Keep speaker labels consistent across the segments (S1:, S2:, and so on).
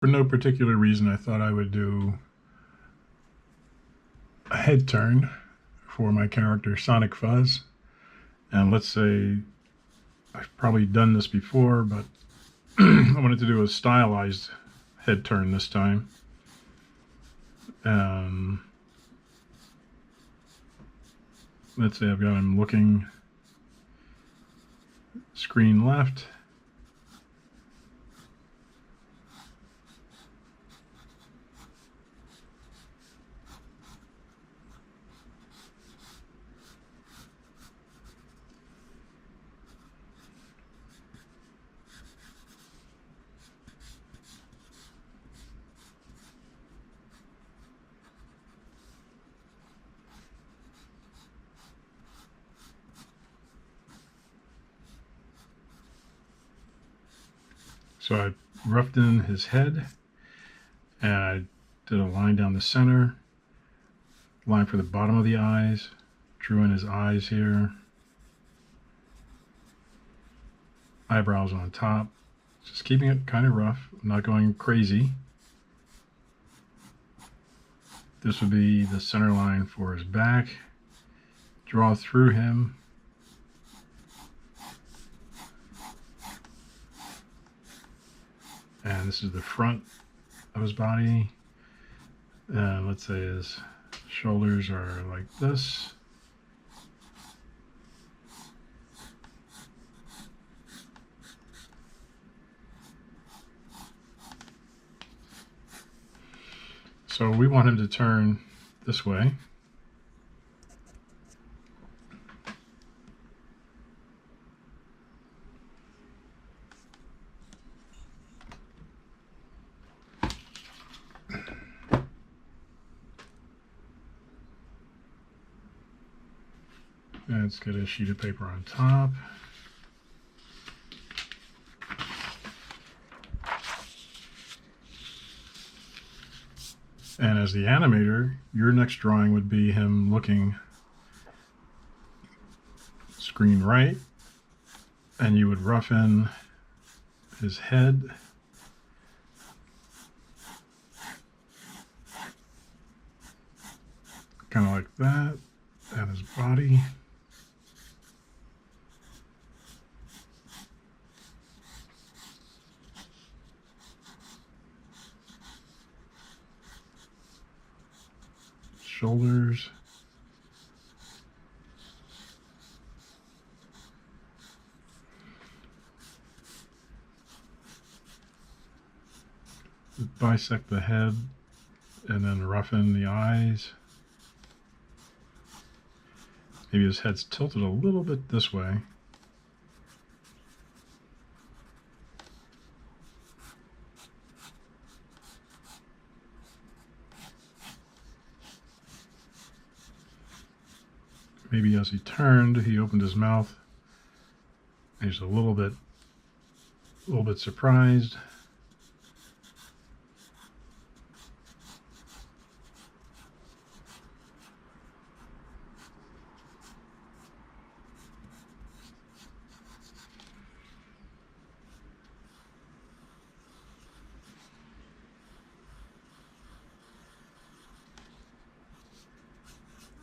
S1: For no particular reason, I thought I would do a head turn for my character Sonic Fuzz. And let's say I've probably done this before, but I wanted to do a stylized head turn this time. Let's say I've got him looking screen left. So I roughed in his head, and I did a line down the center, line for the bottom of the eyes, drew in his eyes here, eyebrows on top, just keeping it kind of rough, not going crazy. This would be the center line for his back. Draw through him. And this is the front of his body. And let's say his shoulders are like this. So we want him to turn this way. And let's get a sheet of paper on top. And as the animator, your next drawing would be him looking screen right, and you would rough in his head, kind of like that, and his body. Shoulders. Bisect the head and then roughen the eyes. Maybe his head's tilted a little bit this way. Maybe as he turned, he opened his mouth. He's a little bit surprised.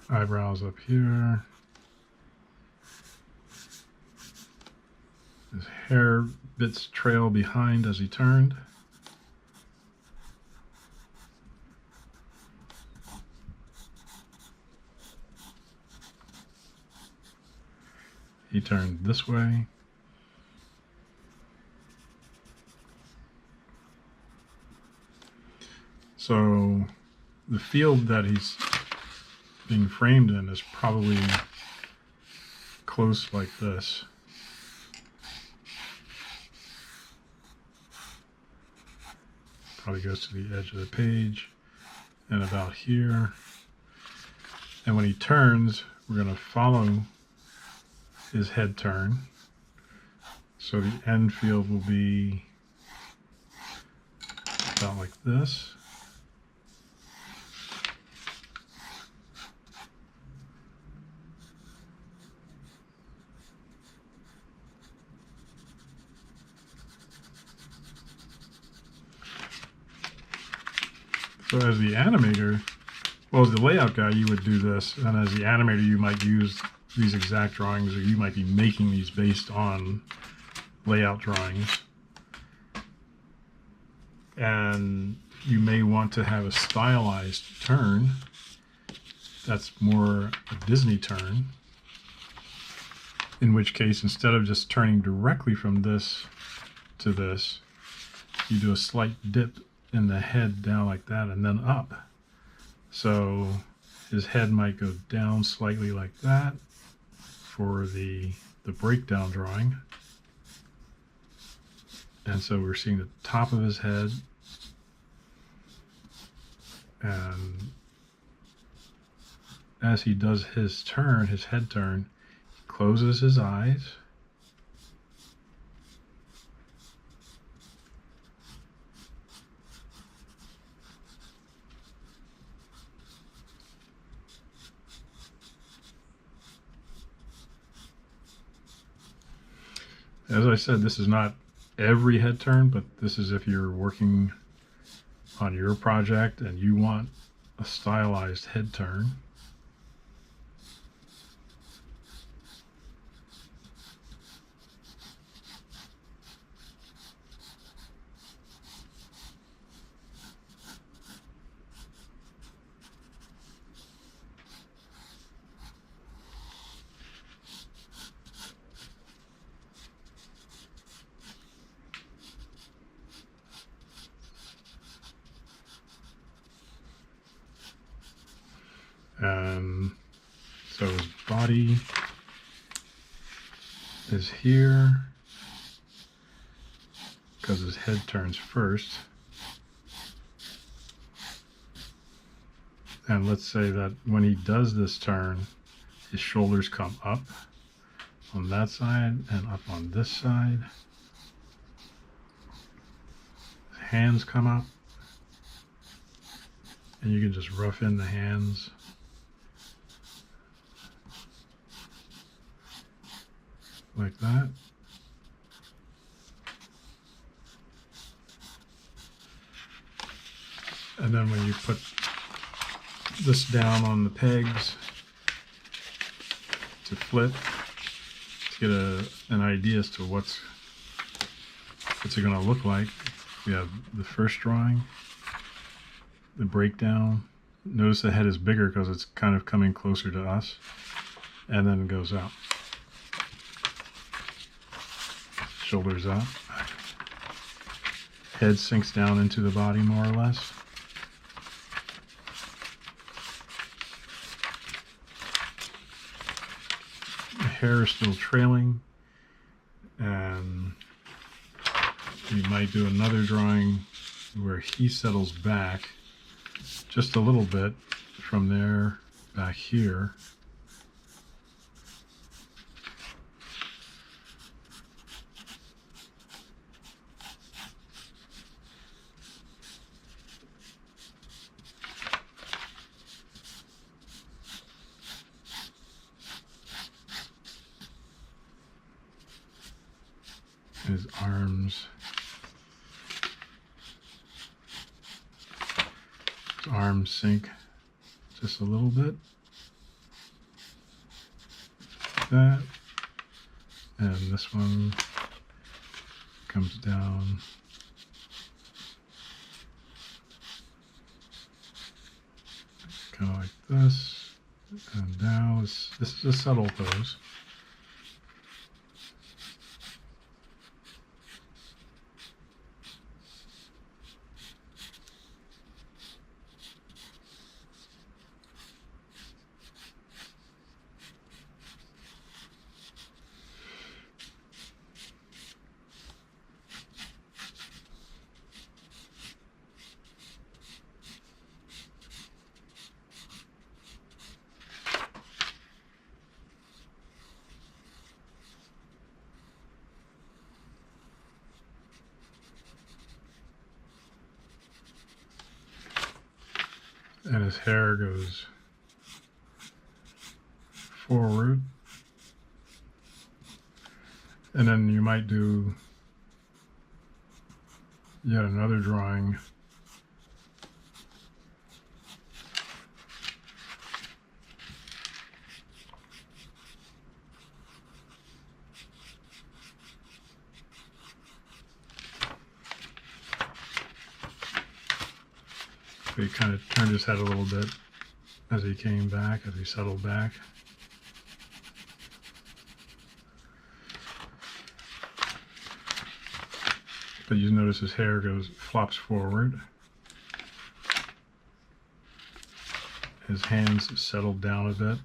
S1: Eyebrows up here. His hair bits trail behind as he turned. He turned this way. So the field that he's being framed in is probably close like this. Probably goes to the edge of the page and about here. And when he turns, we're going to follow his head turn. So the end field will be about like this. So as the animator, well, as the layout guy, you would do this, and as the animator, you might use these exact drawings, or you might be making these based on layout drawings. And you may want to have a stylized turn that's more a Disney turn, in which case, instead of just turning directly from this to this, you do a slight dip in the head down like that and then up. So his head might go down slightly like that for the breakdown drawing. And so we're seeing the top of his head, and as he does his turn, his head turn, he closes his eyes. As I said, this is not every head turn, but this is if you're working on your project and you want a stylized head turn. And so his body is here because his head turns first. And let's say that when he does this turn, his shoulders come up on that side and up on this side. His hands come up, and you can just rough in the hands. Like that. And then when you put this down on the pegs to flip, to get an idea as to what's it going to look like. We have the first drawing, the breakdown. Notice the head is bigger because it's kind of coming closer to us, and then it goes out. Shoulders up. Head sinks down into the body more or less. The hair is still trailing, and you might do another drawing where he settles back just a little bit from there back here. His arms sink just a little bit. Like that. And this one comes down. Kind of like this. And now this is a subtle pose. And his hair goes forward. And then you might do yet another drawing So he kind of turned his head a little bit as he came back, as he settled back. But you notice his hair flops forward. His hands settled down a bit.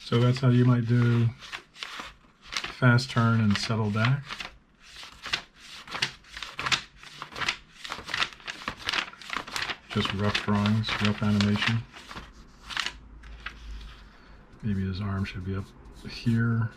S1: So that's how you might do fast turn and settle back. Just rough drawings, rough animation. Maybe his arm should be up here.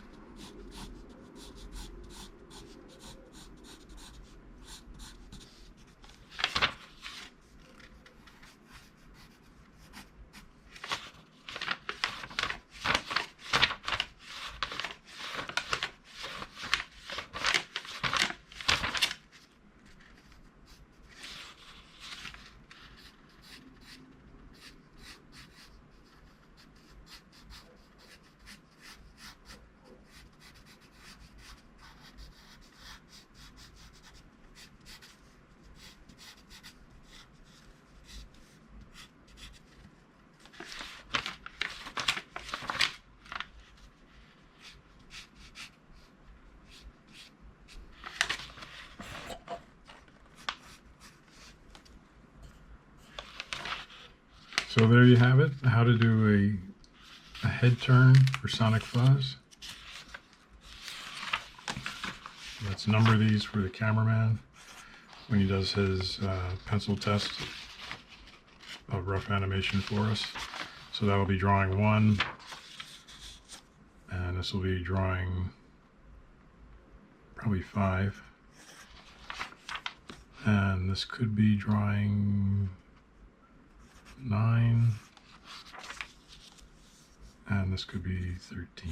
S1: So there you have it, how to do a head turn for Sonic Fuzz. Let's number these for the cameraman when he does his pencil test of rough animation for us. So that will be drawing 1, and this will be drawing probably 5, and this could be drawing 9, and this could be 13.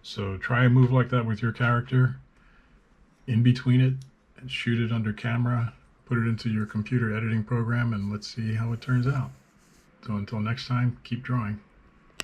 S1: So try a move like that with your character, in between it, and shoot it under camera, put it into your computer editing program, and let's see how it turns out. So until next time, keep drawing.